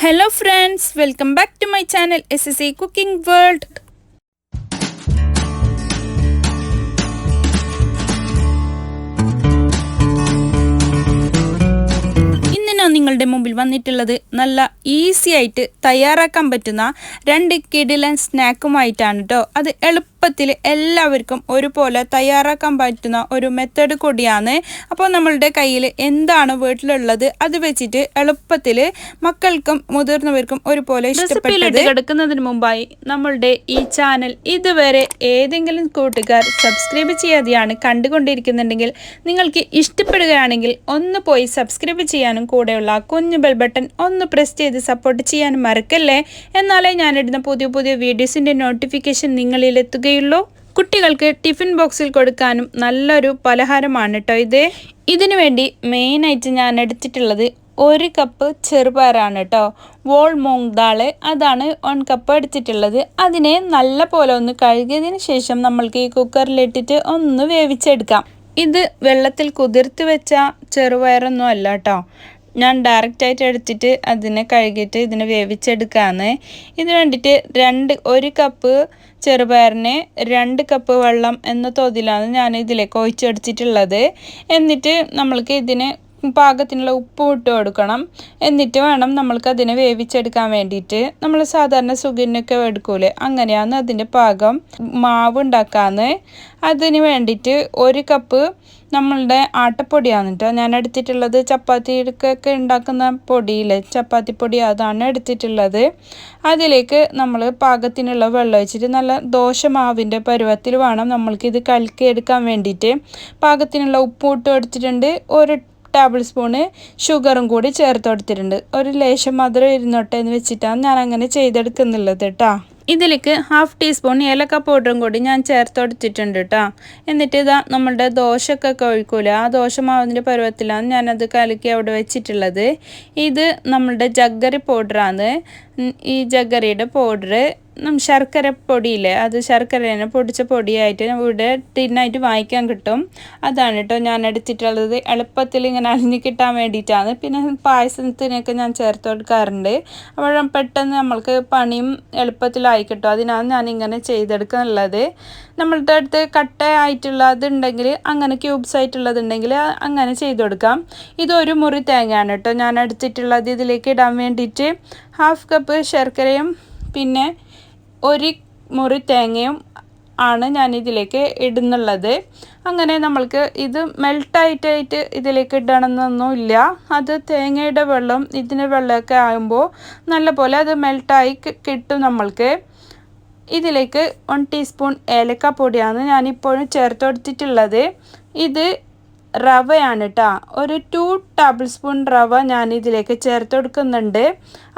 Hello friends, welcome back to my channel SSA Cooking World. നിങ്ങളുടെ മുമ്പിൽ വന്നിട്ടുള്ളത് നല്ല ഈസി ആയിട്ട് തയ്യാറാക്കാൻ പറ്റുന്ന രണ്ട് കിടിലൻ സ്നാക്കുമായിട്ടാണ് കേട്ടോ. അത് എളുപ്പത്തിൽ എല്ലാവർക്കും ഒരുപോലെ തയ്യാറാക്കാൻ പറ്റുന്ന ഒരു മെത്തേഡ് കൂടിയാണ്. അപ്പോൾ നമ്മളുടെ കയ്യിൽ എന്താണ് വീട്ടിലുള്ളത് അത് വെച്ചിട്ട് എളുപ്പത്തിൽ മക്കൾക്കും മുതിർന്നവർക്കും ഒരുപോലെ ഇഷ്ടപ്പെട്ടത് കിടക്കുന്നതിന് മുമ്പായി നമ്മളുടെ ഈ ചാനൽ ഇതുവരെ ഏതെങ്കിലും കൂട്ടുകാർ സബ്സ്ക്രൈബ് ചെയ്യാതെയാണ് കണ്ടുകൊണ്ടിരിക്കുന്നുണ്ടെങ്കിൽ നിങ്ങൾക്ക് ഇഷ്ടപ്പെടുകയാണെങ്കിൽ ഒന്ന് പോയി സബ്സ്ക്രൈബ് ചെയ്യാനും കൂടെയുള്ള കുഞ്ഞു ബെൽ ബട്ടൺ ഒന്ന് പ്രസ് ചെയ്ത് സപ്പോർട്ട് ചെയ്യാനും മറക്കല്ലേ. എന്നാലേ ഞാനിടുന്ന പുതിയ വീഡിയോസിൻ്റെ നോട്ടിഫിക്കേഷൻ നിങ്ങളിൽ എത്തുകയുള്ളൂ. കുട്ടികൾക്ക് ടിഫിൻ ബോക്സിൽ കൊടുക്കാനും നല്ലൊരു പലഹാരമാണ് കേട്ടോ ഇതിനു വേണ്ടി മെയിനായിട്ട് ഞാൻ എടുത്തിട്ടുള്ളത് 1 കപ്പ് ചെറുപയറാണ് കേട്ടോ. വോൾ മൂങ് ദാള് അതാണ് 1 കപ്പ് എടുത്തിട്ടുള്ളത്. അതിനെ നല്ല പോലെ ഒന്ന് കഴുകിയതിന് ശേഷം നമ്മൾക്ക് ഈ കുക്കറിലിട്ടിട്ട് ഒന്ന് വേവിച്ചെടുക്കാം. ഇത് വെള്ളത്തിൽ കുതിർത്ത് വെച്ച ചെറുപയറൊന്നും അല്ല കേട്ടോ. ഞാൻ ഡയറക്റ്റായിട്ട് എടുത്തിട്ട് അതിനെ കഴുകിയിട്ട് ഇതിനെ വേവിച്ചെടുക്കാമെന്ന്. ഇതിന് വേണ്ടിയിട്ട് 1 കപ്പ് ചെറുപയറിന് 2 കപ്പ് വെള്ളം എന്ന തോതിലാണ് ഞാൻ ഇതിലേക്ക് ഒഴിച്ചെടുത്തിട്ടുള്ളത്. എന്നിട്ട് നമ്മൾക്ക് ഇതിന് പാകത്തിനുള്ള ഉപ്പ് ഇട്ട് കൊടുക്കണം. എന്നിട്ട് വേണം നമ്മൾക്ക് അതിനെ വേവിച്ചെടുക്കാൻ വേണ്ടിയിട്ട്. നമ്മൾ സാധാരണ സുഗിനൊക്കെ എടുക്കൂലേ, അങ്ങനെയാണ് അതിൻ്റെ പാകം. മാവ് ഉണ്ടാക്കാമെന്ന്. അതിന് വേണ്ടിയിട്ട് 1 കപ്പ് നമ്മളുടെ ആട്ടപ്പൊടിയാണ് കേട്ടോ ഞാൻ എടുത്തിട്ടുള്ളത്. ചപ്പാത്തിക്കൊക്കെ ഉണ്ടാക്കുന്ന പൊടിയില്ലേ, ചപ്പാത്തിപ്പൊടി, അതാണ് എടുത്തിട്ടുള്ളത്. അതിലേക്ക് നമ്മൾ പാകത്തിനുള്ള വെള്ളം ഒഴിച്ചിട്ട് നല്ല ദോശമാവിൻ്റെ പരുവത്തിൽ വേണം നമ്മൾക്കിത് കലക്കിയെടുക്കാൻ വേണ്ടിയിട്ട്. പാകത്തിനുള്ള ഉപ്പ് ഇട്ട് കൊടുത്തിട്ടുണ്ട്. 1 ടേബിൾ സ്പൂണ് ഷുഗറും കൂടി ചേർത്ത് കൊടുത്തിട്ടുണ്ട്. ഒരു ലേശം മധുരം ഇരുന്നോട്ടെ എന്ന് വെച്ചിട്ടാണ് ഞാൻ അങ്ങനെ ചെയ്തെടുക്കുന്നുള്ളത് കേട്ടോ. ഇതിലേക്ക് 1/2 ടീസ്പൂൺ ഏലക്ക പൗഡറും കൂടി ഞാൻ ചേർത്ത് കൊടുത്തിട്ടുണ്ട് കേട്ടോ. എന്നിട്ട് ഇതാ നമ്മളുടെ ദോശക്കൊക്കെ ഒഴിക്കൂല, ആ ദോശമാവിൻ്റെ പരുവത്തിലാണ് ഞാനത് കലക്കി അവിടെ വെച്ചിട്ടുള്ളത്. ഇത് നമ്മളുടെ ജഗ്ഗറി പൗഡറാണ്. ഈ ജഗ്ഗറിയുടെ പൗഡർ ശർക്കര പൊടിയില്ലേ, അത് ശർക്കരേനെ പൊടിച്ച പൊടിയായിട്ട് ഇവിടെ ടിന്നായിട്ട് വാങ്ങിക്കാൻ കിട്ടും. അതാണ് കേട്ടോ ഞാൻ എടുത്തിട്ടുള്ളത്. എളുപ്പത്തിൽ ഇങ്ങനെ അലിഞ്ഞ് കിട്ടാൻ വേണ്ടിയിട്ടാണ്. പിന്നെ പായസത്തിനൊക്കെ ഞാൻ ചേർത്ത് കൊടുക്കാറുണ്ട്. അപ്പോൾ പെട്ടെന്ന് നമ്മൾക്ക് പണിയും എളുപ്പത്തിലായി കിട്ടും. അതിനാണ് ഞാൻ ഇങ്ങനെ ചെയ്തെടുക്കാനുള്ളത്. നമ്മളുടെ അടുത്ത് കട്ടയായിട്ടുള്ളതുണ്ടെങ്കിൽ, അങ്ങനെ ക്യൂബ്സ് ആയിട്ടുള്ളതുണ്ടെങ്കിൽ അങ്ങനെ ചെയ്ത് കൊടുക്കാം. ഇത് 1 മുറി തേങ്ങയാണ് കേട്ടോ ഞാൻ എടുത്തിട്ടുള്ളത്. ഇതിലേക്ക് ഇടാൻ വേണ്ടിയിട്ട് 1/2 കപ്പ് ശർക്കരയും പിന്നെ 1 മുറി തേങ്ങയും ആണ് ഞാൻ ഇതിലേക്ക് ഇടുന്നുള്ളത്. അങ്ങനെ നമ്മൾക്ക് ഇത് മെൽട്ടായിട്ട് ഇതിലേക്ക് ഇടണമെന്നൊന്നുമില്ല. അത് തേങ്ങയുടെ വെള്ളം ഇതിൻ്റെ വെള്ളമൊക്കെ ആകുമ്പോൾ നല്ലപോലെ അത് മെൽട്ടായി കിട്ടും നമ്മൾക്ക്. ഇതിലേക്ക് 1 ടീസ്പൂൺ ഏലക്ക പൊടിയാണ് ഞാനിപ്പോഴും ചേർത്ത് കൊടുത്തിട്ടുള്ളത്. ഇത് റവയാണ് കേട്ടോ. ഒരു 2 ടേബിൾ സ്പൂൺ റവ ഞാൻ ഇതിലേക്ക് ചേർത്ത് കൊടുക്കുന്നുണ്ട്.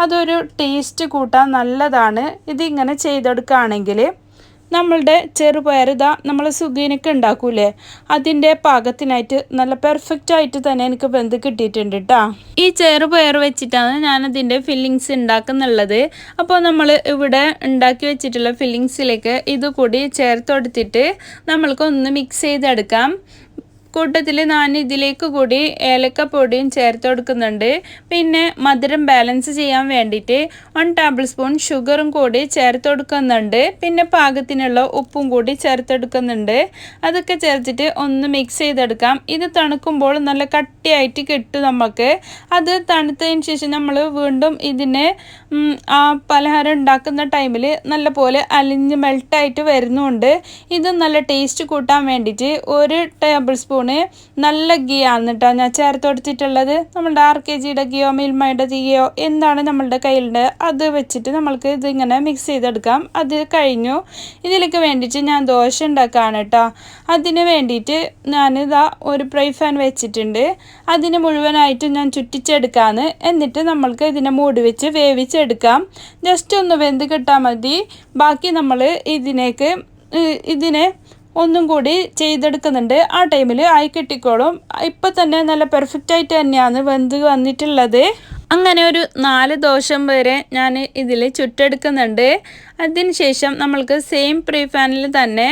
അതൊരു ടേസ്റ്റ് കൂട്ടാൻ നല്ലതാണ്. ഇതിങ്ങനെ ചെയ്തെടുക്കുകയാണെങ്കിൽ നമ്മളുടെ ചെറുപയർ നമ്മൾ സുഗീനൊക്കെ ഉണ്ടാക്കൂലേ, അതിൻ്റെ പാകത്തിനായിട്ട് നല്ല പെർഫെക്റ്റായിട്ട് തന്നെ എനിക്ക് വെന്ത് കിട്ടിയിട്ടുണ്ട് കേട്ടോ. ഈ ചെറുപയർ വെച്ചിട്ടാണ് ഞാനതിൻ്റെ ഫില്ലിങ്സ് ഉണ്ടാക്കുന്നുള്ളത്. അപ്പോൾ നമ്മൾ ഇവിടെ ഉണ്ടാക്കി വെച്ചിട്ടുള്ള ഫില്ലിങ്സിലേക്ക് ഇത് കൂടി ചേർത്ത് കൊടുത്തിട്ട് നമ്മൾക്കൊന്ന് മിക്സ് ചെയ്തെടുക്കാം. കൂട്ടത്തിൽ ഞാൻ ഇതിലേക്ക് കൂടി ഏലക്കപ്പൊടിയും ചേർത്ത് കൊടുക്കുന്നുണ്ട്. പിന്നെ മധുരം ബാലൻസ് ചെയ്യാൻ വേണ്ടിയിട്ട് 1 ടേബിൾ സ്പൂൺ ഷുഗറും കൂടി ചേർത്ത് കൊടുക്കുന്നുണ്ട്. പിന്നെ പാകത്തിനുള്ള ഉപ്പും കൂടി ചേർത്തെടുക്കുന്നുണ്ട്. അതൊക്കെ ചേർത്തിട്ട് ഒന്ന് മിക്സ് ചെയ്തെടുക്കാം. ഇത് തണുക്കുമ്പോൾ നല്ല കട്ടിയായിട്ട് കിട്ടും നമുക്ക്. അത് തണുത്തതിന് ശേഷം നമ്മൾ വീണ്ടും ഇതിനെ ആ പലഹാരം ഉണ്ടാക്കുന്ന ടൈമിൽ നല്ലപോലെ അലിഞ്ഞ് മെൽട്ടായിട്ട് വരുന്നുണ്ട്. ഇത് നല്ല ടേസ്റ്റ് കൂട്ടാൻ വേണ്ടിയിട്ട് 1 ടേബിൾ സ്പൂൺ നല്ല ഗീ ആണ് കേട്ടോ ഞാൻ ചേർത്ത് കൊടുത്തിട്ടുള്ളത്. നമ്മളുടെ RKGയുടെ ഗീയോ മിൽമയുടെ ഗീയോ എന്താണ് നമ്മളുടെ കയ്യിലുണ്ട് അത് വെച്ചിട്ട് നമ്മൾക്ക് ഇതിങ്ങനെ മിക്സ് ചെയ്തെടുക്കാം. അത് കഴിഞ്ഞു. ഇതിലേക്ക് വേണ്ടിയിട്ട് ഞാൻ ദോശ ഉണ്ടാക്കുകയാണ് കേട്ടോ. അതിന് വേണ്ടിയിട്ട് ഞാനിതാ ഒരു ഫ്രൈ പാൻ വെച്ചിട്ടുണ്ട്. അതിന് മുഴുവനായിട്ട് ഞാൻ ചുറ്റിച്ചെടുക്കാമെന്ന്. എന്നിട്ട് നമ്മൾക്ക് ഇതിനെ മൂടി വെച്ച് വേവിച്ചെടുക്കാം. ജസ്റ്റ് ഒന്ന് വെന്ത് കിട്ടാൽ മതി. ബാക്കി നമ്മൾ ഇതിനെ ഒന്നും കൂടി ചെയ്തെടുക്കുന്നുണ്ട്. ആ ടൈമിൽ ആയി കിട്ടിക്കോളും. ഇപ്പം തന്നെ നല്ല പെർഫെക്റ്റായിട്ട് തന്നെയാണ് വെന്ത് വന്നിട്ടുള്ളത്. അങ്ങനെ ഒരു 4 ദോശം വരെ ഞാൻ ഇതിൽ ചുട്ടെടുക്കുന്നുണ്ട്. അതിന് ശേഷം നമ്മൾക്ക് സെയിം ഫ്രൈ പാനിൽ തന്നെ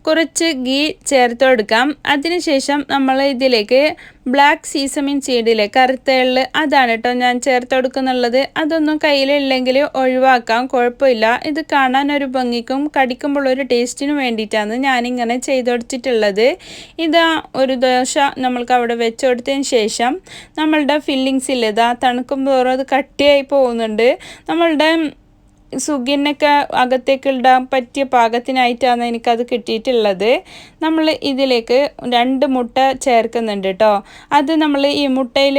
കുറച്ച് ഗീ ചേർത്ത് കൊടുക്കാം. അതിനുശേഷം നമ്മൾ ഇതിലേക്ക് ബ്ലാക്ക് സീസമിൻ സീഡിലെ കറുത്ത എള്ള് അതാണ് കേട്ടോ ഞാൻ ചേർത്ത് കൊടുക്കുന്നുള്ളത്. അതൊന്നും കയ്യിലില്ലെങ്കിൽ ഒഴിവാക്കാം, കുഴപ്പമില്ല. ഇത് കാണാൻ ഒരു ഭംഗിക്കും കടിക്കുമ്പോൾ ഒരു ടേസ്റ്റിനും വേണ്ടിയിട്ടാണ് ഞാനിങ്ങനെ ചെയ്ത് കൊടുത്തിട്ടുള്ളത്. ഇതാ ഒരു ദോശ നമ്മൾക്ക് അവിടെ വെച്ച് കൊടുത്തതിന് ശേഷം നമ്മളുടെ ഫില്ലിങ്സിൽ ഇതാ തണുക്കും തോറും അത് കട്ടിയായി പോകുന്നുണ്ട്. നമ്മളുടെ സുഗിനൊക്കെ അകത്തേക്ക് ഇടാൻ പറ്റിയ പാകത്തിനായിട്ടാണ് എനിക്കത് കിട്ടിയിട്ടുള്ളത്. നമ്മൾ ഇതിലേക്ക് 2 മുട്ട ചേർക്കുന്നുണ്ട് കേട്ടോ. അത് നമ്മൾ ഈ മുട്ടയിൽ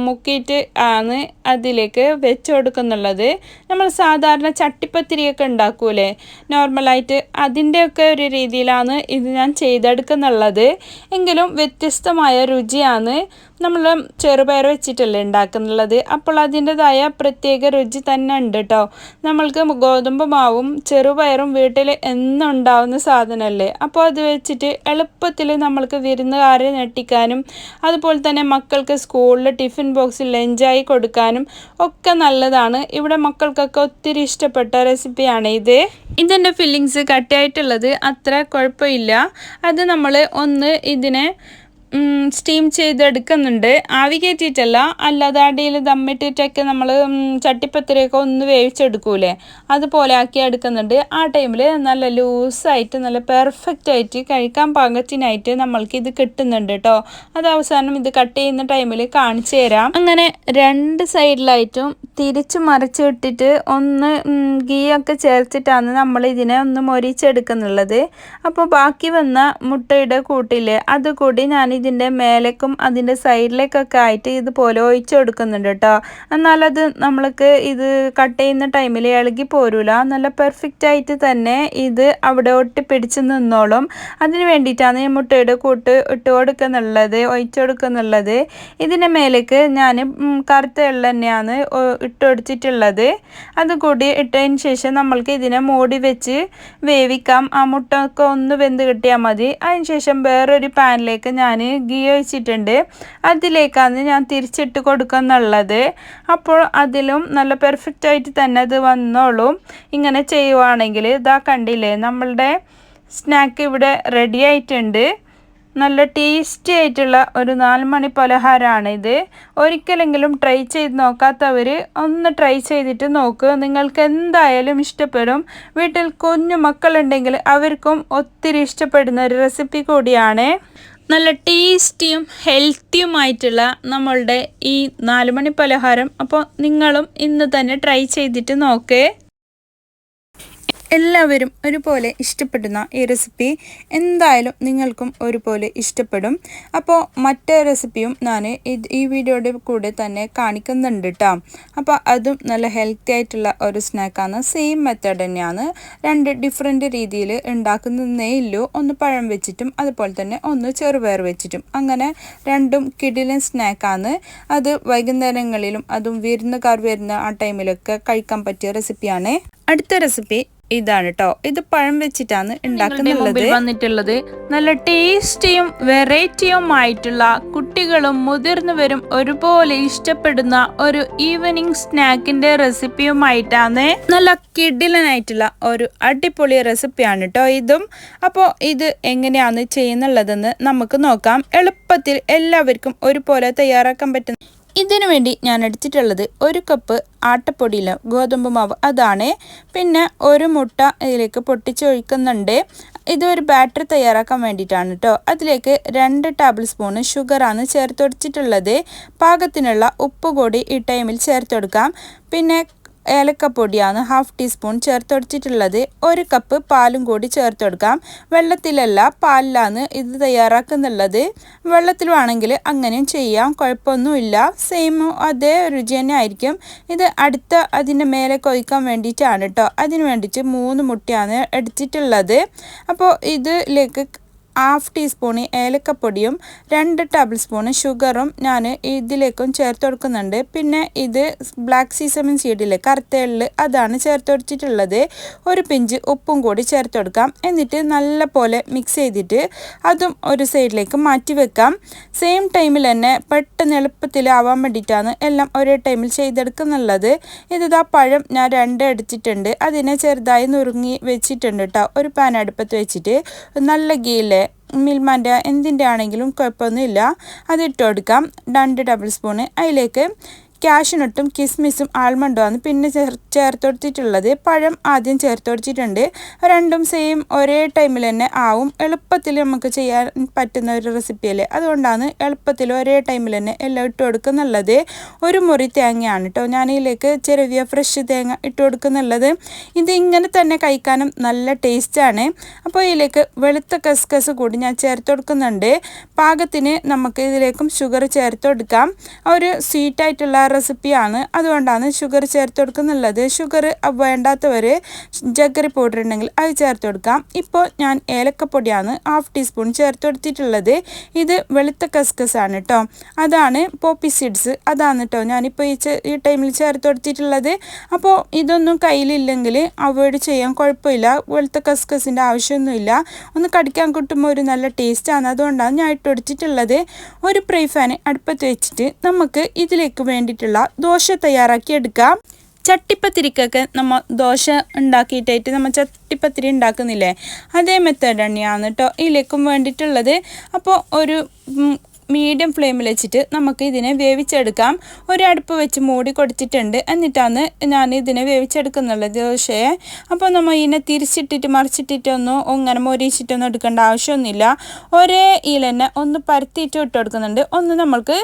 മുക്കിയിട്ട് ആണ് അതിലേക്ക് വെച്ച് കൊടുക്കുന്നുള്ളത്. നമ്മൾ സാധാരണ ചട്ടിപ്പത്തിരിയൊക്കെ ഉണ്ടാക്കൂലേ നോർമലായിട്ട്, അതിൻ്റെയൊക്കെ ഒരു രീതിയിലാണ് ഇത് ഞാൻ ചെയ്തെടുക്കുന്നുള്ളത്. എങ്കിലും വ്യത്യസ്തമായ രുചിയാണ്. നമ്മൾ ചെറുപയർ വെച്ചിട്ടല്ലേ ഉണ്ടാക്കുന്നുള്ളത്, അപ്പോൾ അതിൻ്റെതായ പ്രത്യേക രുചി തന്നെ ഉണ്ട് കേട്ടോ. നമ്മൾക്ക് ഗോതമ്പ് മാവും ചെറുപയറും വീട്ടിൽ എന്നും ഉണ്ടാവുന്ന സാധനമല്ലേ, അപ്പോൾ അത് വെച്ചിട്ട് എളുപ്പത്തിൽ നമ്മൾക്ക് വിരുന്നുകാരെ ഞെട്ടിക്കാനും അതുപോലെ തന്നെ മക്കൾക്ക് സ്കൂളിൽ ടിഫിൻ ബോക്സിൽ ലഞ്ചായി കൊടുക്കാനും ഒക്കെ നല്ലതാണ്. ഇവിടെ മക്കൾക്കൊക്കെ ഒത്തിരി ഇഷ്ടപ്പെട്ട റെസിപ്പിയാണ് ഇത്. ഇതിൻ്റെ ഫില്ലിങ്സ് കട്ടിയായിട്ടുള്ളത് അത്ര കുഴപ്പമില്ല. അത് നമ്മൾ ഒന്ന് ഇതിനെ സ്റ്റീം ചെയ്തെടുക്കുന്നുണ്ട്. ആവി കയറ്റിയിട്ടല്ല, അല്ലാതെ അടിയിൽ ദമ്മിട്ടിട്ടൊക്കെ നമ്മൾ ചട്ടിപ്പത്തിരിയൊക്കെ ഒന്ന് വേവിച്ചെടുക്കൂലേ, അതുപോലെ ആക്കി എടുക്കുന്നുണ്ട്. ആ ടൈമിൽ നല്ല ലൂസായിട്ട് നല്ല പെർഫെക്റ്റ് ആയിട്ട് കഴിക്കാൻ പാകത്തിനായിട്ട് നമ്മൾക്ക് ഇത് കിട്ടുന്നുണ്ട് കേട്ടോ. അത് അവസാനം ഇത് കട്ട് ചെയ്യുന്ന ടൈമിൽ കാണിച്ചു തരാം. അങ്ങനെ 2 സൈഡിലായിട്ടും തിരിച്ച് മറിച്ച് ഇട്ടിട്ട് ഒന്ന് ഗീ ഒക്കെ ചേർത്തിട്ടാണ് നമ്മൾ ഇതിനെ ഒന്ന് മൊരിച്ചെടുക്കുന്നുള്ളത്. അപ്പോൾ ബാക്കി വന്ന മുട്ടയുടെ കൂട്ടില്ലേ അത് കൂടി ഞാൻ ഇതിൻ്റെ മേലേക്കും അതിൻ്റെ സൈഡിലേക്കൊക്കെ ആയിട്ട് ഇതുപോലെ ഒഴിച്ചു കൊടുക്കുന്നുണ്ട് കേട്ടോ. എന്നാലത് നമ്മൾക്ക് ഇത് കട്ട് ചെയ്യുന്ന ടൈമിൽ ഇളകി പോരൂല, നല്ല പെർഫെക്റ്റ് ആയിട്ട് തന്നെ ഇത് അവിടെ ഒട്ടിപ്പിടിച്ച് നിന്നോളും. അതിന് വേണ്ടിയിട്ടാണ് ഈ മുട്ടയുടെ കൂട്ട് ഇട്ട് കൊടുക്കുന്നുള്ളത്, ഒഴിച്ചു കൊടുക്കുന്നുള്ളത്. ഇതിൻ്റെ മേലേക്ക് ഞാൻ കറുത്ത എള്ള് തന്നെയാണ് ഇട്ട് കൊടുത്തിട്ടുള്ളത്. അതുകൂടി ഇട്ടതിന് ശേഷം നമ്മൾക്ക് ഇതിനെ മൂടി വെച്ച് വേവിക്കാം. ആ മുട്ട ഒക്കെ ഒന്ന് വെന്ത് കിട്ടിയാൽ മതി. അതിന് ശേഷം വേറൊരു പാനിലേക്ക് ഞാൻ ഗീ ഒഴിച്ചിട്ടുണ്ട്, അതിലേക്കാണ് ഞാൻ തിരിച്ചിട്ട് കൊടുക്കുന്നുള്ളത്. അപ്പോൾ അതിലും നല്ല പെർഫെക്റ്റ് ആയിട്ട് തന്നെ അത് വന്നോളും. ഇങ്ങനെ ചെയ്യുവാണെങ്കിൽ ഇതാ കണ്ടില്ലേ, നമ്മളുടെ സ്നാക്ക് ഇവിടെ റെഡി ആയിട്ടുണ്ട്. നല്ല ടേസ്റ്റി ആയിട്ടുള്ള ഒരു 4 മണി പലഹാരമാണ് ഇത്. ഒരിക്കലെങ്കിലും ട്രൈ ചെയ്ത് നോക്കാത്തവർ ഒന്ന് ട്രൈ ചെയ്തിട്ട് നോക്കുക, നിങ്ങൾക്ക് എന്തായാലും ഇഷ്ടപ്പെടും. വീട്ടിൽ കുഞ്ഞു മക്കളുണ്ടെങ്കിൽ അവർക്കും ഒത്തിരി ഇഷ്ടപ്പെടുന്ന ഒരു റെസിപ്പി കൂടിയാണ്. നല്ല ടേസ്റ്റിയും ഹെൽത്തിയുമായിട്ടുള്ള നമ്മളുടെ ഈ 4 മണി പലഹാരം അപ്പോൾ നിങ്ങളും ഇന്ന് തന്നെ ട്രൈ ചെയ്തിട്ട് നോക്കേ. എല്ലാവരും ഒരുപോലെ ഇഷ്ടപ്പെടുന്ന ഈ റെസിപ്പി എന്തായാലും നിങ്ങൾക്കും ഒരുപോലെ ഇഷ്ടപ്പെടും. അപ്പോൾ മറ്റേ റെസിപ്പിയും ഞാൻ ഈ വീഡിയോയുടെ കൂടെ തന്നെ കാണിക്കുന്നുണ്ട് കേട്ടോ. അപ്പോൾ അതും നല്ല ഹെൽത്തി ആയിട്ടുള്ള ഒരു സ്നാക്കാണ്. സെയിം മെത്തേഡ് തന്നെയാണ്, 2 ഡിഫറെൻറ്റ് രീതിയിൽ ഉണ്ടാക്കുന്നതേ ഉള്ളൂ. ഒന്ന് പഴം വെച്ചിട്ടും അതുപോലെ തന്നെ ഒന്ന് ചെറുപയർ വെച്ചിട്ടും, അങ്ങനെ 2ഉം കിടിലൻ സ്നാക്കാണ്. അത് വൈകുന്നേരങ്ങളിലും അതും വിരുന്നുകാർ വരുന്ന ആ ടൈമിലൊക്കെ കഴിക്കാൻ പറ്റിയ റെസിപ്പിയാണ്. അടുത്ത റെസിപ്പി ഇതാണ് കേട്ടോ. ഇത് പഴം വെച്ചിട്ടാണ് വന്നിട്ടുള്ളത്. നല്ല ടേസ്റ്റിയും വെറൈറ്റിയുമായിട്ടുള്ള കുട്ടികളും മുതിർന്നവരും ഒരുപോലെ ഇഷ്ടപ്പെടുന്ന ഒരു ഈവനിങ് സ്നാക്കിന്റെ റെസിപ്പിയുമായിട്ടാണ്. നല്ല കിടിലനായിട്ടുള്ള ഒരു അടിപൊളി റെസിപ്പിയാണ് കേട്ടോ ഇതും. അപ്പോൾ ഇത് എങ്ങനെയാണ് ചെയ്യുന്നുള്ളതെന്ന് നമുക്ക് നോക്കാം. എളുപ്പത്തിൽ എല്ലാവർക്കും ഒരുപോലെ തയ്യാറാക്കാൻ പറ്റുന്ന ഇതിനു വേണ്ടി ഞാൻ എടുത്തിട്ടുള്ളത് 1 കപ്പ് ആട്ടപ്പൊടിയില ഗോതമ്പ് മാവ്, അതാണ്. പിന്നെ 1 മുട്ട ഇതിലേക്ക് പൊട്ടിച്ചൊഴിക്കുന്നുണ്ട്. ഇതൊരു ബാറ്റർ തയ്യാറാക്കാൻ വേണ്ടിയിട്ടാണ് കേട്ടോ. അതിലേക്ക് 2 ടേബിൾ സ്പൂൺ ഷുഗറാണ് ചേർത്ത് കൊടുത്തിട്ടുള്ളത്. പാകത്തിനുള്ള ഉപ്പ് കൂടി ഈ ടൈമിൽ ചേർത്ത് കൊടുക്കാം. പിന്നെ ഏലക്കപ്പൊടിയാണ് 1/2 ടീസ്പൂൺ ചേർത്ത് കൊടുത്തിട്ടുള്ളത്. 1 കപ്പ് പാലും കൂടി ചേർത്ത് കൊടുക്കാം. വെള്ളത്തിലല്ല, പാലിലാണ് ഇത് തയ്യാറാക്കുന്നുള്ളത്. വെള്ളത്തിൽ വേണമെങ്കിൽ അങ്ങനെയും ചെയ്യാം, കുഴപ്പമൊന്നുമില്ല. സെയിം അതേ രുചി തന്നെ ആയിരിക്കും. ഇത് അതിൻ്റെ മേലെ കൊയ്ക്കാൻ വേണ്ടിയിട്ടാണ് കേട്ടോ. അതിന് വേണ്ടിയിട്ട് 3 മുട്ടയാണ് എടുത്തിട്ടുള്ളത്. അപ്പോൾ ഇതിലേക്ക് 1/2 ടീസ്പൂൺ ഏലക്കപ്പൊടിയും 2 ടേബിൾ സ്പൂൺ ഷുഗറും ഞാൻ ഇതിലേക്കും ചേർത്ത് കൊടുക്കുന്നുണ്ട്. പിന്നെ ഇത് ബ്ലാക്ക് സീസമിൻ സീഡിലെ കറുത്ത എള്ള് അതാണ് ചേർത്ത് കൊടുത്തിട്ടുള്ളത്. ഒരു പിഞ്ച് ഉപ്പും കൂടി ചേർത്ത് കൊടുക്കാം. എന്നിട്ട് നല്ല പോലെ മിക്സ് ചെയ്തിട്ട് അതും ഒരു സൈഡിലേക്ക് മാറ്റി വെക്കാം. സെയിം ടൈമിൽ തന്നെ പെട്ടെന്ന് എളുപ്പത്തിലാവാൻ വേണ്ടിയിട്ടാണ് എല്ലാം ഒരേ ടൈമിൽ ചെയ്തെടുക്കുന്നുള്ളത്. ഇതാ പഴം ഞാൻ 2 എടുത്തിട്ടുണ്ട്. അതിനെ ചെറുതായി നുറുങ്ങി വെച്ചിട്ടുണ്ട് കേട്ടോ. ഒരു പാൻ അടുപ്പത്ത് വെച്ചിട്ട് നല്ല ഗീയിലെ മിൽമാൻ്റെ എന്തിൻ്റെ ആണെങ്കിലും കുഴപ്പമൊന്നുമില്ല, അതിട്ട് കൊടുക്കാം. 2 ടേബിൾ സ്പൂൺ. അതിലേക്ക് കാഷ്യൂനട്ടും കിസ്മിസും ആൽമണ്ടുമാണ് പിന്നെ ചേർത്ത് കൊടുത്തിട്ടുള്ളത്. പഴം ആദ്യം ചേർത്ത് കൊടുത്തിട്ടുണ്ട്. രണ്ടും സെയിം ഒരേ ടൈമിൽ തന്നെ ആവും. എളുപ്പത്തിൽ നമുക്ക് ചെയ്യാൻ പറ്റുന്ന ഒരു റെസിപ്പിയല്ലേ, അതുകൊണ്ടാണ് എളുപ്പത്തിൽ ഒരേ ടൈമിൽ തന്നെ എല്ലാം ഇട്ട് കൊടുക്കുന്നുള്ളത്. ഒരു മുറി തേങ്ങയാണ് കേട്ടോ ഞാനിതിലേക്ക് ചെറിയ ഫ്രഷ് തേങ്ങ ഇട്ട് കൊടുക്കുന്നുള്ളത്. ഇത് ഇങ്ങനെ തന്നെ കഴിക്കാനും നല്ല ടേസ്റ്റാണ്. അപ്പോൾ ഇതിലേക്ക് വെളുത്ത കസ്കസ് കൂടി ഞാൻ ചേർത്ത് കൊടുക്കുന്നുണ്ട്. പാകത്തിന് നമുക്ക് ഇതിലേക്കും ഷുഗർ ചേർത്ത് കൊടുക്കാം. ഒരു സ്വീറ്റായിട്ടുള്ള റെസിപ്പിയാണ്, അതുകൊണ്ടാണ് ഷുഗർ ചേർത്ത് കൊടുക്കുന്നുള്ളത്. ഷുഗർ വേണ്ടാത്തവർ ജഗറി പൗഡർ ഉണ്ടെങ്കിൽ അത് ചേർത്ത് കൊടുക്കാം. ഇപ്പോൾ ഞാൻ ഏലക്കപ്പൊടിയാണ് 1/2 ടീസ്പൂൺ ചേർത്ത് കൊടുത്തിട്ടുള്ളത്. ഇത് വെളുത്ത കസ്കസ് ആണ് കേട്ടോ, അതാണ് പോപ്പി സീഡ്സ്, അതാണ് കേട്ടോ ഞാനിപ്പോൾ ഈ ടൈമിൽ ചേർത്ത് കൊടുത്തിട്ടുള്ളത്. അപ്പോൾ ഇതൊന്നും കയ്യിലില്ലെങ്കിൽ അവോയ്ഡ് ചെയ്യാൻ കുഴപ്പമില്ല. വെളുത്ത കസ്കസിൻ്റെ ആവശ്യമൊന്നുമില്ല. ഒന്ന് കടിക്കാൻ കിട്ടുമ്പോൾ ഒരു നല്ല ടേസ്റ്റാണ്, അതുകൊണ്ടാണ് ഞാൻ ഇട്ട് കൊടുത്തിട്ടുള്ളത്. ഒരു ഫ്രൈ പാൻ അടുപ്പത്ത് വെച്ചിട്ട് നമുക്ക് ഇതിലേക്ക് വേണ്ടിയിട്ടുള്ള ദോശ തയ്യാറാക്കി എടുക്കാം. ചട്ടിപ്പത്തിരിക്കൊക്കെ നമ്മൾ ദോശ ഉണ്ടാക്കിയിട്ടായിട്ട് നമ്മൾ ചട്ടിപ്പത്തിരി ഉണ്ടാക്കുന്നില്ലേ, അതേ മെത്തേഡ് തന്നെയാണ് കേട്ടോ ഇതിലേക്കും വേണ്ടിയിട്ടുള്ളത്. അപ്പോൾ ഒരു മീഡിയം ഫ്ലെയിമിൽ വെച്ചിട്ട് നമുക്ക് ഇതിനെ വേവിച്ചെടുക്കാം. ഒരടുപ്പ് വെച്ച് മൂടി കൊടുത്തിട്ടുണ്ട്. എന്നിട്ടാണ് ഞാൻ ഇതിനെ വേവിച്ചെടുക്കുന്നുള്ളത് ദോശയെ. അപ്പോൾ നമ്മൾ ഇതിനെ തിരിച്ചിട്ടിട്ട് മറിച്ചിട്ടിട്ടൊന്നും അങ്ങനെ മൊരിച്ചിട്ടൊന്നും എടുക്കേണ്ട ആവശ്യമൊന്നുമില്ല. ഒരേ ഇതിൽ തന്നെ ഒന്ന് പരത്തിയിട്ട് ഇട്ട് കൊടുക്കുന്നുണ്ട്. ഒന്ന് നമ്മൾക്ക്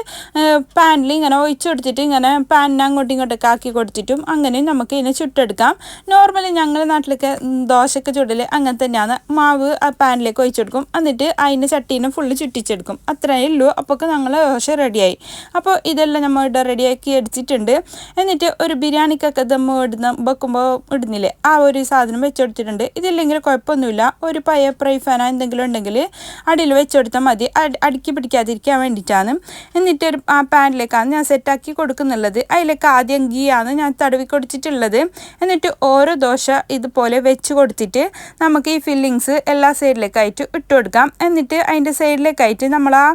പാനിൽ ഇങ്ങനെ ഒഴിച്ചു കൊടുത്തിട്ട് ഇങ്ങനെ പാനിനെ അങ്ങോട്ടും ഇങ്ങോട്ടൊക്കെ ആക്കി കൊടുത്തിട്ടും അങ്ങനെ നമുക്ക് ഇതിനെ ചുട്ടെടുക്കാം. നോർമലി ഞങ്ങളുടെ നാട്ടിലൊക്കെ ദോശയ്ക്ക് ചുടൽ അങ്ങനെ തന്നെയാണ്. മാവ് ആ പാനിലേക്ക് ഒഴിച്ചു കൊടുക്കും, എന്നിട്ട് അതിൻ്റെ ചട്ടീനെ ഫുള്ള് ചുറ്റിച്ചെടുക്കും. അത്രയേ ഉള്ളൂ. അപ്പോൾ ഞങ്ങൾ ദോശ റെഡിയായി. അപ്പോൾ ഇതെല്ലാം നമ്മൾ ഇവിടെ റെഡിയാക്കി എടുത്തിട്ടുണ്ട്. എന്നിട്ട് ഒരു ബിരിയാണിക്കൊക്കെ ദമ്മ് വെക്കുമ്പോൾ ഇടുന്നില്ലേ, ആ ഒരു സാധനം വെച്ചുകൊടുത്തിട്ടുണ്ട്. ഇതില്ലെങ്കിൽ കുഴപ്പമൊന്നുമില്ല. ഒരു പഴയ ഫ്രൈ പാനോ എന്തെങ്കിലും ഉണ്ടെങ്കിൽ അടിയിൽ വെച്ചുകൊടുത്താൽ മതി, അടുക്കി പിടിക്കാതിരിക്കാൻ വേണ്ടിയിട്ടാണ്. എന്നിട്ട് ആ പാനിലേക്കാണ് ഞാൻ സെറ്റാക്കി കൊടുക്കുന്നുള്ളത്. അതിലേക്ക് ആദ്യം ഗീ ആണ് ഞാൻ തടവി കൊടുത്തിട്ടുള്ളത്. എന്നിട്ട് ഓരോ ദോശ ഇതുപോലെ വെച്ച് കൊടുത്തിട്ട് നമുക്ക് ഈ ഫില്ലിങ്സ് എല്ലാ സൈഡിലേക്കായിട്ട് ഇട്ട് കൊടുക്കാം. എന്നിട്ട് അതിൻ്റെ സൈഡിലേക്കായിട്ട് നമ്മൾ ആ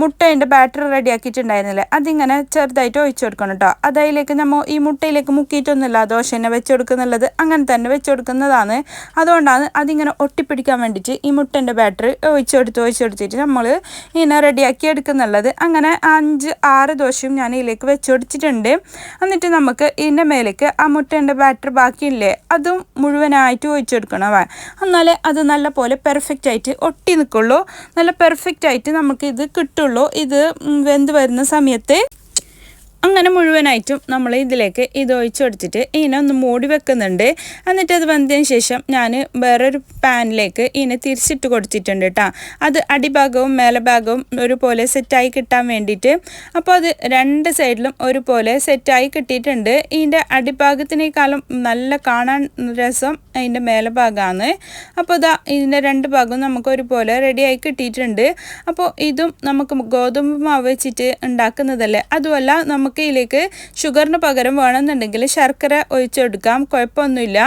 മുട്ടേൻ്റെ ബാറ്റർ റെഡിയാക്കിയിട്ടുണ്ടായിരുന്നില്ലേ, അതിങ്ങനെ ചെറുതായിട്ട് ഒഴിച്ചു കൊടുക്കണം കേട്ടോ. അതിലേക്ക് നമ്മൾ ഈ മുട്ടയിലേക്ക് മുക്കിയിട്ടൊന്നുമില്ല ദോശനെ വെച്ച് കൊടുക്കുന്നുള്ളത്, അങ്ങനെ തന്നെ വെച്ച് കൊടുക്കുന്നതാണ്. അതുകൊണ്ടാണ് അതിങ്ങനെ ഒട്ടിപ്പിടിക്കാൻ വേണ്ടിയിട്ട് ഈ മുട്ടേൻ്റെ ബാറ്റർ ഒഴിച്ചെടുത്തിട്ട് നമ്മൾ ഇങ്ങനെ റെഡിയാക്കി എടുക്കുന്നുള്ളത്. അങ്ങനെ 5-6 ദോശയും ഞാൻ ഇതിലേക്ക് വെച്ച് കൊടുത്തിട്ടുണ്ട്. എന്നിട്ട് നമുക്ക് ഇതിൻ്റെ മേലേക്ക് ആ മുട്ടേൻ്റെ ബാറ്റർ ബാക്കിയില്ലേ അതും മുഴുവനായിട്ട് ഒഴിച്ചെടുക്കണം. എന്നാലേ അത് നല്ല പോലെ പെർഫെക്റ്റായിട്ട് ഒട്ടി നിൽക്കുള്ളൂ, നല്ല പെർഫെക്റ്റായിട്ട് നമുക്ക് ഇത് കിട്ടുള്ളൂ. ഇത് വെന്ത് വരുന്ന സമയത്ത് അങ്ങനെ മുഴുവനായിട്ടും നമ്മൾ ഇതിലേക്ക് ഇത് ഒഴിച്ചു കൊടുത്തിട്ട് ഇതിനെ ഒന്ന് മൂടി വെക്കുന്നുണ്ട്. എന്നിട്ട് അത് വന്നതിന് ശേഷം ഞാൻ വേറൊരു പാനിലേക്ക് ഇതിനെ തിരിച്ചിട്ട് കൊടുത്തിട്ടുണ്ട് കേട്ടോ. അത് അടിഭാഗവും മേലഭാഗവും ഒരുപോലെ സെറ്റായി കിട്ടാൻ വേണ്ടിയിട്ട്. അപ്പോൾ അത് 2 സൈഡിലും ഒരുപോലെ സെറ്റായി കിട്ടിയിട്ടുണ്ട്. ഇതിൻ്റെ അടിഭാഗത്തിനേക്കാളും നല്ല കാണാൻ രസം അതിൻ്റെ മേലഭാഗമാണ്. അപ്പോൾ ഇതിൻ്റെ 2 ഭാഗവും നമുക്ക് ഒരുപോലെ റെഡിയായി കിട്ടിയിട്ടുണ്ട്. അപ്പോൾ ഇതും നമുക്ക് ഗോതമ്പ് മാവ് വെച്ചിട്ട് ഉണ്ടാക്കുന്നതല്ലേ, അതുമല്ല നമുക്ക് ഇതിലേക്ക് ഷുഗറിന് പകരം വേണമെന്നുണ്ടെങ്കിൽ ശർക്കര ഒഴിച്ചെടുക്കാം, കുഴപ്പമൊന്നുമില്ല.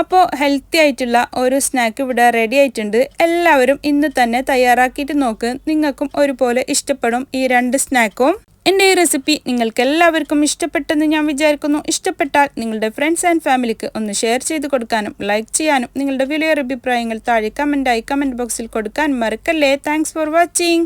അപ്പോൾ ഹെൽത്തി ആയിട്ടുള്ള ഒരു സ്നാക്ക് ഇവിടെ റെഡി ആയിട്ടുണ്ട്. എല്ലാവരും ഇന്ന് തന്നെ തയ്യാറാക്കിയിട്ട് നോക്ക്, നിങ്ങൾക്കും ഒരുപോലെ ഇഷ്ടപ്പെടും ഈ 2 സ്നാക്കും. എൻ്റെ ഈ റെസിപ്പി നിങ്ങൾക്ക് എല്ലാവർക്കും ഇഷ്ടപ്പെട്ടെന്ന് ഞാൻ വിചാരിക്കുന്നു. ഇഷ്ടപ്പെട്ടാൽ നിങ്ങളുടെ ഫ്രണ്ട്സ് ആൻഡ് ഫാമിലിക്ക് ഒന്ന് ഷെയർ ചെയ്ത് കൊടുക്കാനും ലൈക്ക് ചെയ്യാനും നിങ്ങളുടെ വിലയേറിയ അഭിപ്രായങ്ങൾ താഴെ കമൻറ്റ് ബോക്സിൽ കൊടുക്കാനും മറക്കല്ലേ. Thanks for watching.